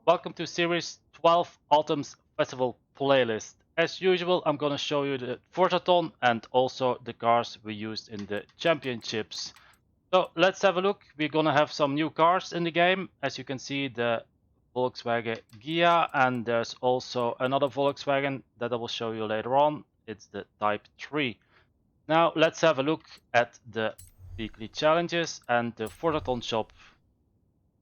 Welcome to Series 12 Autumn's Festival playlist. As usual, I'm gonna show you the Forzathon and also the cars we used in the championships. So let's have a look. We're gonna have some new cars in the game. As you can see, the Volkswagen Ghia, and there's also another Volkswagen that I will show you later on. It's the Type 3. Now let's have a look at the weekly challenges and the Forzathon shop.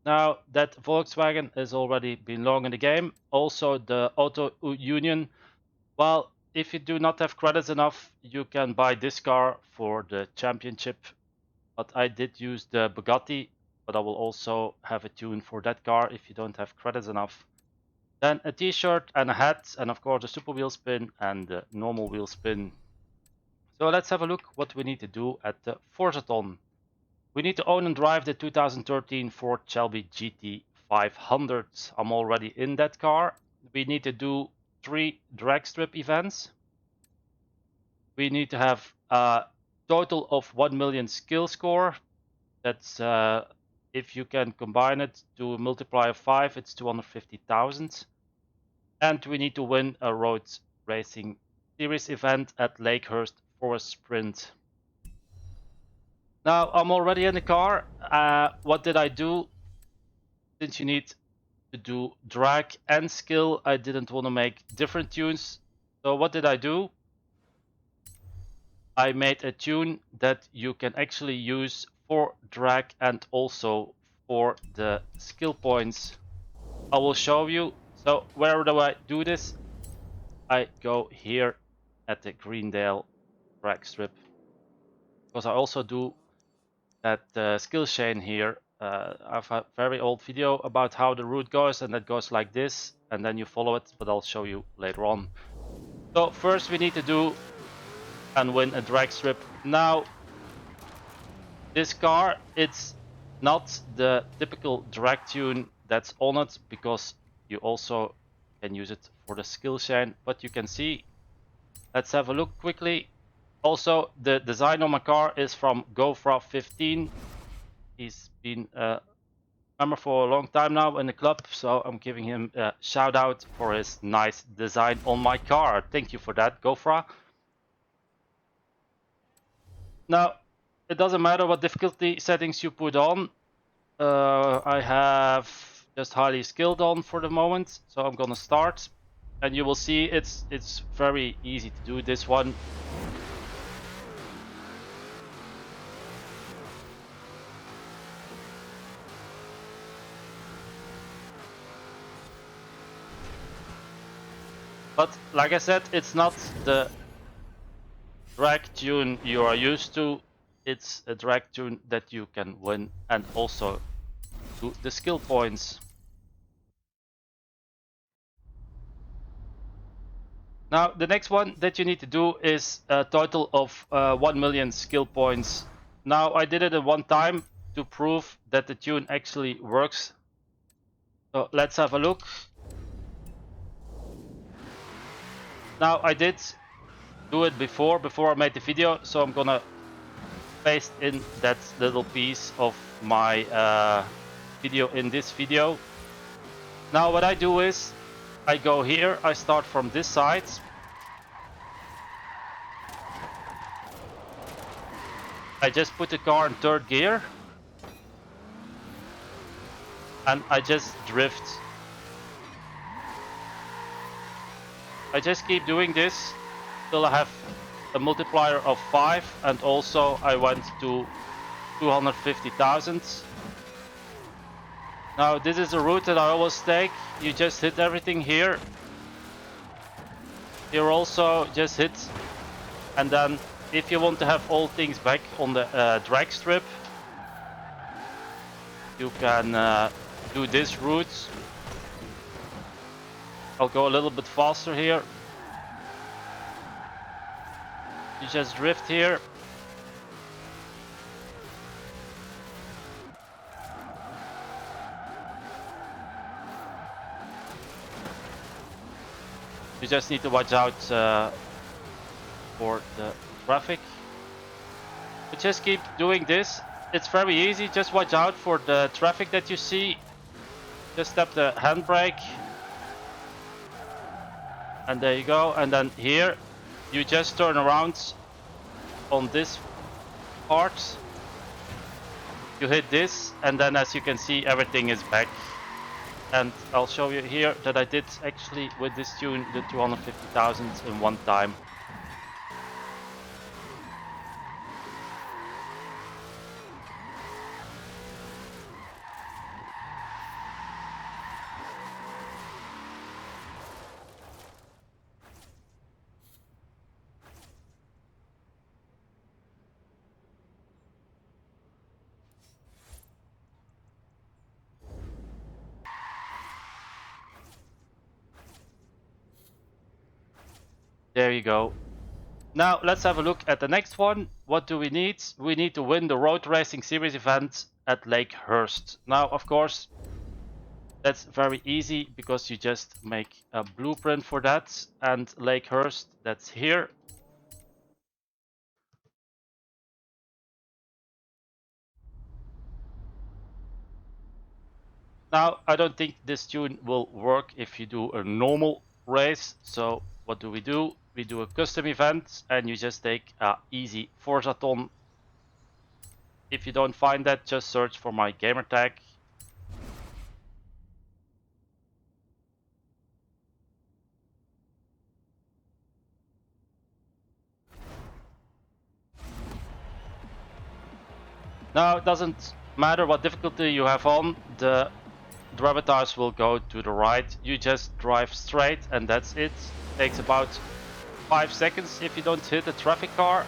Now that Volkswagen has already been long in the game, also the Auto Union, well, if you do not have credits enough, you can buy this car for the championship. But I did use the Bugatti, but I will also have a tune for that car if you don't have credits enough. Then a t-shirt and a hat, and of course a super wheel spin and the normal wheel spin. So let's have a look what we need to do at the Forzathon. We need to own and drive the 2013 Ford Shelby GT 500. I'm already in that car. We need to do 3 drag strip events. We need to have a total of 1 million skill score. That's if you can combine it to a multiplier of 5, it's 250,000. And we need to win a road racing series event at Lakehurst Forest Sprint. Now I'm already in the car. What did I do? Since you need to do drag and skill, I didn't want to make different tunes. So what did I do? I made a tune that you can actually use for drag and also for the skill points. I will show you. So where do I do this? I go here at the Greendale drag strip. Because I also do that skill chain here. I have a very old video about how the route goes, and that goes like this, and then you follow it, but I'll show you later on. So first we need to do and win a drag strip. Now this car, it's not the typical drag tune that's on it, because you also can use it for the skill chain, but you can see, let's have a look quickly. Also, the design on my car is from Gofra15. He's been a member for a long time now in the club, so I'm giving him a shout out for his nice design on my car. Thank you for that, Gofra. Now, it doesn't matter what difficulty settings you put on. I have just highly skilled on for the moment, so I'm gonna start, and you will see it's very easy to do this one. But like I said, it's not the drag tune you are used to. It's a drag tune that you can win and also do the skill points. Now the next one that you need to do is a total of 1 million skill points. Now I did it at one time to prove that the tune actually works. So let's have a look. Now I did do it before I made the video, so I'm gonna paste in that little piece of my video in this video. Now what I do is I go here, I start from this side. I just put the car in third gear and I just drift. I just keep doing this till I have a multiplier of 5, and also I went to 250,000. Now this is the route that I always take. You just hit everything here. Here also just hit, and then if you want to have all things back on the drag strip, you can do this route. I'll go a little bit faster here. You just drift here. You just need to watch out for the traffic. But just keep doing this. It's very easy. Just watch out for the traffic that you see. just step the handbrake. And there you go. And then here, you just turn around on this part. You hit this, and then as you can see, everything is back. And I'll show you here that I did actually with this tune the 250,000 in one time. There you go. Now let's have a look at the next one. What do we need? We need to win the Road Racing Series event at Lakehurst. Now, of course, that's very easy because you just make a blueprint for that. And Lakehurst, that's here. Now, I don't think this tune will work if you do a normal race. So what do? We do a custom event and you just take a easy Forzathon. If you don't find that, just search for my gamertag. Now, it doesn't matter what difficulty you have on, the avatars will go to the right. You just drive straight and that's it. Takes about 5 seconds if you don't hit a traffic car,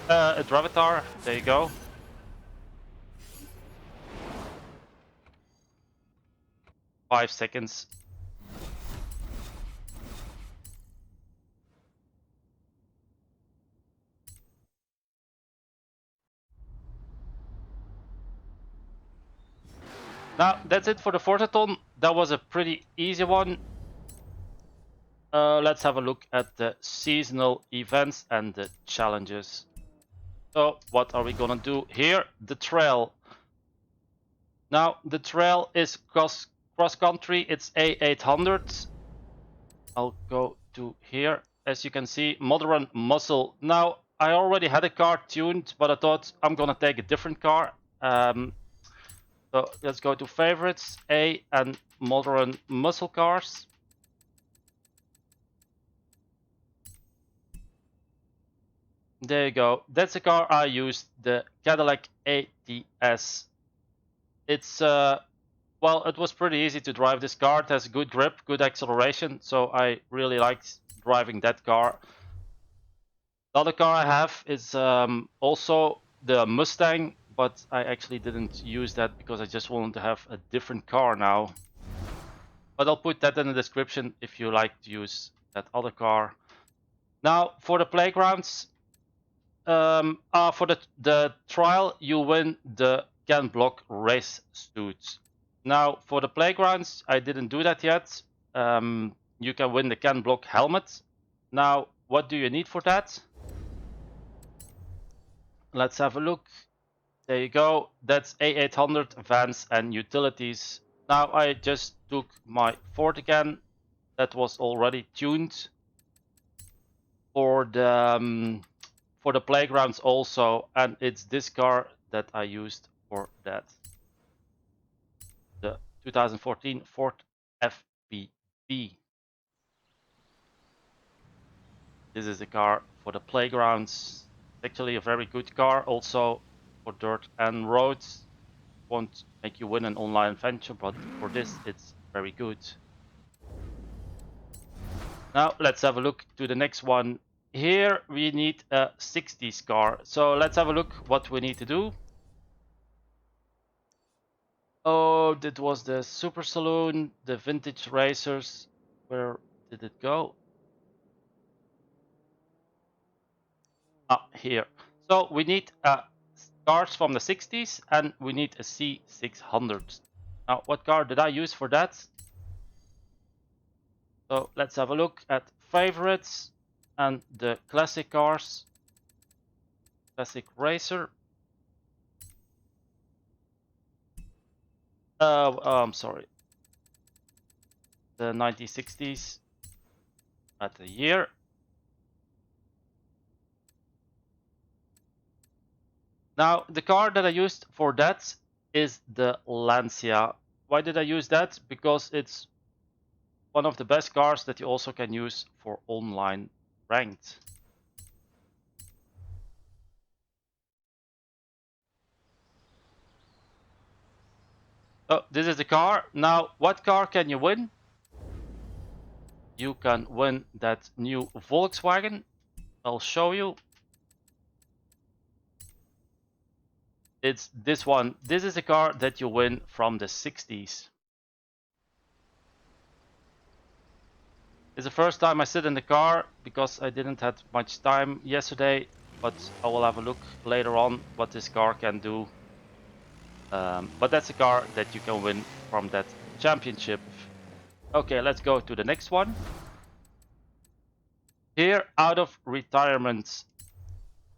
a dravatar. There you go. Five seconds. Now, that's it for the Forzathon. That was a pretty easy one. Let's have a look at the seasonal events and the challenges. So, what are we gonna do here? The trail. Now, the trail is cross country. It's A800. I'll go to here. As you can see, modern muscle. Now, I already had a car tuned, but I thought I'm gonna take a different car. So let's go to favorites, A, and modern muscle cars. There you go. That's the car I used, the Cadillac ATS. It's well, it was pretty easy to drive this car. It has good grip, good acceleration, so I really liked driving that car. The other car I have is also the Mustang, but I actually didn't use that because I just wanted to have a different car now. But I'll put that in the description if you like to use that other car. Now, for the playgrounds, for the trial, you win the Can Block race suit. Now, for the playgrounds, I didn't do that yet. You can win the Can Block helmet. Now, what do you need for that? Let's have a look. There you go. That's A800 vans and utilities. Now I just took my Ford again. That was already tuned for the playgrounds also, and it's this car that I used for that. The 2014 Ford FPV. This is the car for the playgrounds. Actually a very good car also for dirt and roads. Won't make you win an online adventure, but for this it's very good. Now let's have a look to the next one. Here we need a 60s car. So let's have a look what we need to do. Oh, that was the Super Saloon, the vintage racers. Where did it go? Ah, here. So we need cars from the 60s and we need a C600. Now, what car did I use for that? So let's have a look at favorites and the classic cars. Classic racer. I'm sorry. the 1960s at the year. Now, the car that I used for that is the Lancia. Why did I use that? Because it's one of the best cars that you also can use for online ranked. Oh, this is the car. Now, what car can you win? You can win that new Volkswagen. I'll show you. It's this one. This is a car that you win from the 60s. It's the first time I sit in the car because I didn't have much time yesterday, but I will have a look later on what this car can do. But that's a car that you can win from that championship. Okay, let's go to the next one. Here, out of retirement.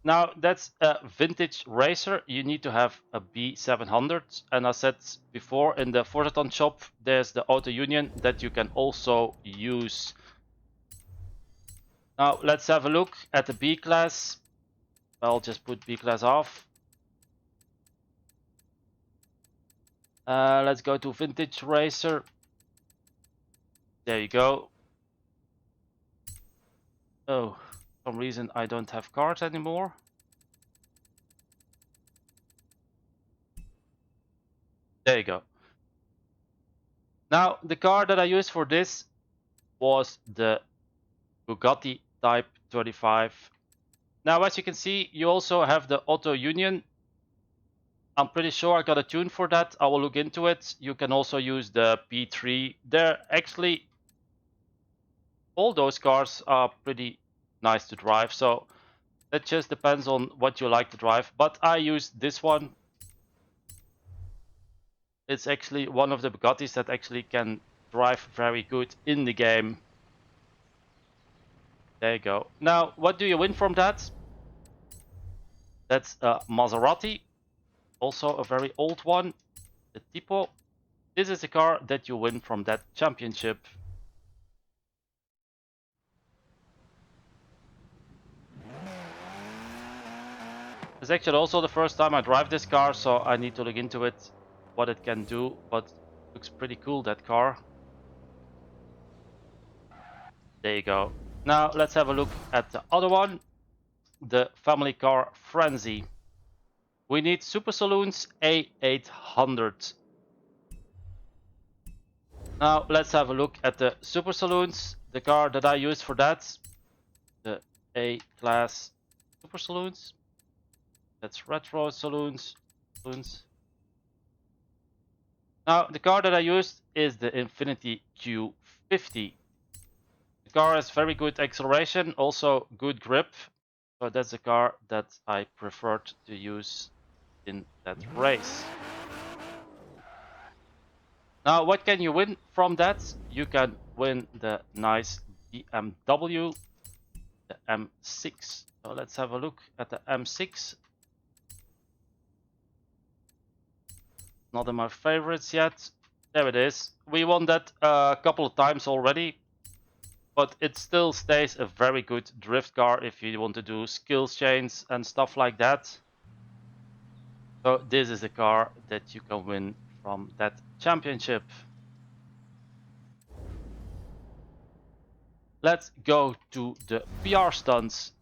Now, that's a vintage racer. You need to have a B700. And I said before, in the Forzathon shop, there's the Auto Union that you can also use. Now, let's have a look at the B class. I'll just put B class off. Let's go to vintage racer. There you go. Oh, for some reason I don't have cards anymore. There you go. Now, the car that I used for this was the Bugatti Type 35. Now, as you can see, you also have the Auto Union. I'm pretty sure I got a tune for that. I will look into it. You can also use the P3. They're actually, all those cars are pretty nice to drive. So that just depends on what you like to drive. But I use this one. It's actually one of the Bugattis that actually can drive very good in the game. There you go. Now, what do you win from that? That's a Maserati. Also a very old one. The Tipo. This is the car that you win from that championship. It's actually also the first time I drive this car, so I need to look into it, what it can do, but it looks pretty cool, that car. There you go. Now let's have a look at the other one, the family car Frenzy. We need Super Saloons A800. Now let's have a look at the Super Saloons, the car that I used for that, the A-Class Super Saloons. That's retro saloons. Now, the car that I used is the Infiniti Q50. The car has very good acceleration, also good grip. So that's the car that I preferred to use in that race. Now, what can you win from that? You can win the nice BMW, the M6. So let's have a look at the M6. Not in my favorites yet. There it is. We won that a couple of times already, but it still stays a very good drift car if you want to do skills chains and stuff like that. So this is a car that you can win from that championship. Let's go to the PR stunts.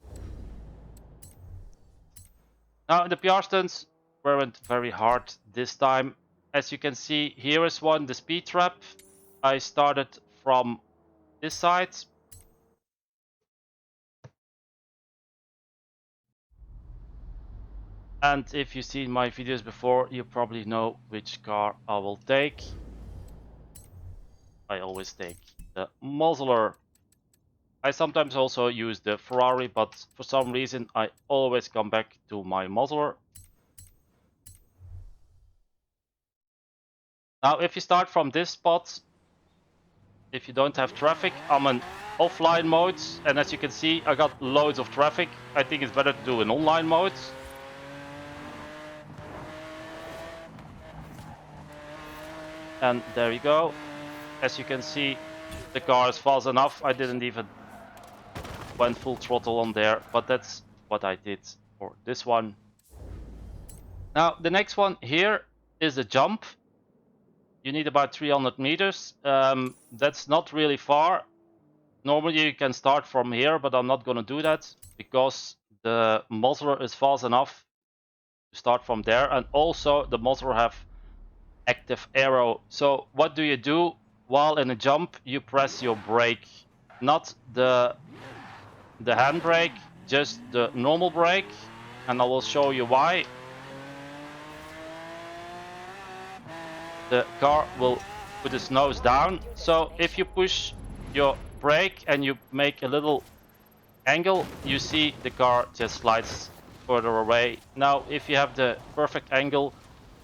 Now the PR stunts weren't very hard this time. As you can see, here is one, the speed trap. I started from this side. And if you've seen my videos before, you probably know which car I will take. I always take the Mosler. I sometimes also use the Ferrari, but for some reason I always come back to my Mosler. Now, if you start from this spot, if you don't have traffic, I'm in offline mode, and as you can see, I got loads of traffic. I think it's better to do an online mode. And there you go. As you can see, the car is fast enough. I didn't even went full throttle on there, but that's what I did for this one. Now the next one here is a jump. You need about 300 meters. That's not really far. Normally you can start from here, but I'm not going to do that because the Mosler is fast enough to start from there, and also the Mosler have active aero. So what do you do while in a jump? You press your brake, not the handbrake, just the normal brake, and I will show you why. The car will put its nose down. So if you push your brake and you make a little angle, you see the car just slides further away. Now if you have the perfect angle,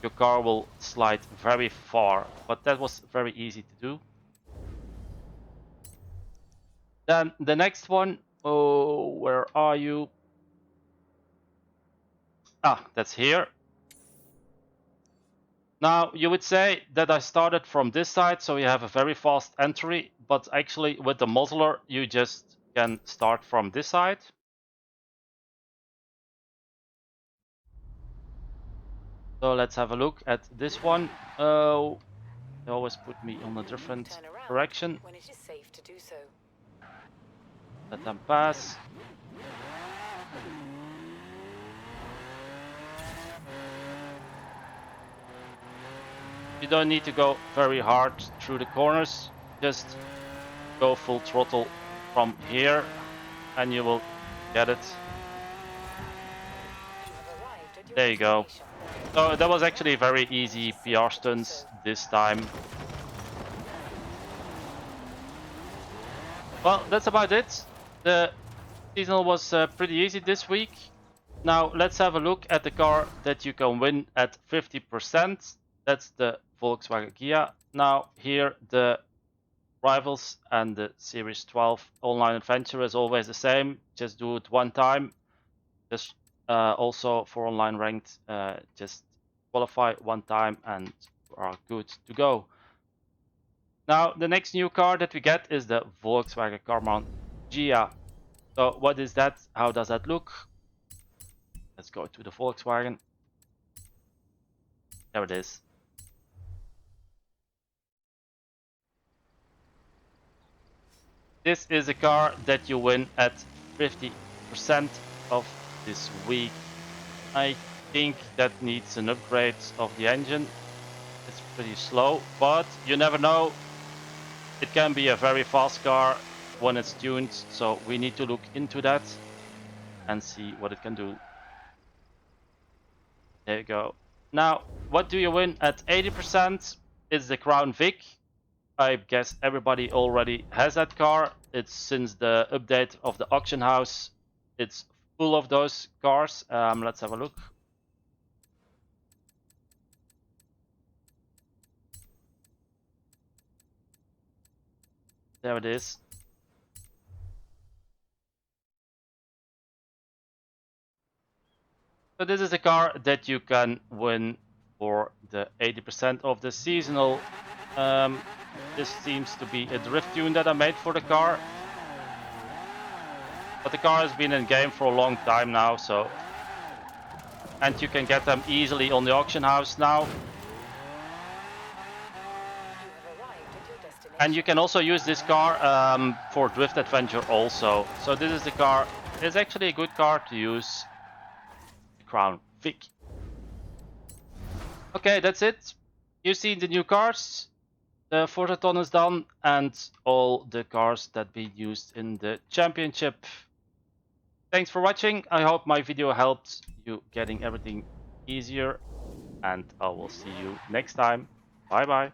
your car will slide very far, but that was very easy to do. Then the next one, oh, where are you? Ah, that's here. Now you would say that I started from this side, so you have a very fast entry, but actually with the Mosler you just can start from this side. So let's have a look at this one. Oh, they always put me on a different direction. When it is safe to do so. Let them pass. You don't need to go very hard through the corners, just go full throttle from here and you will get it. There you go. So that was actually very easy PR stunts this time. Well, that's about it. The seasonal was pretty easy this week. Now let's have a look at the car that you can win at 50%. That's the Volkswagen Ghia. Now here the rivals and the Series 12 online adventure is always the same. Just do it one time. Just also for online ranked, just qualify one time and you are good to go. Now the next new car that we get is the Volkswagen Karmann Ghia. So what is that? How does that look? Let's go to the Volkswagen. There it is. This is a car that you win at 50% of this week. I think that needs an upgrade of the engine. It's pretty slow, but you never know. It can be a very fast car when it's tuned, so we need to look into that and see what it can do. There you go. Now, what do you win at 80%? It's the Crown Vic. I guess everybody already has that car. It's since the update of the auction house. It's full of those cars. Let's have a look. There it is. So this is a car that you can win for the 80% of the seasonal. This seems to be a drift tune that I made for the car. But the car has been in game for a long time now, so... And you can get them easily on the auction house now. And you can also use this car for drift adventure also. So this is the car. It's actually a good car to use. The Crown Vic. Okay, that's it. You've seen the new cars. The Forzathon is done, and all the cars that be used in the championship. Thanks for watching. I hope my video helped you getting everything easier, and I will see you next time. Bye bye.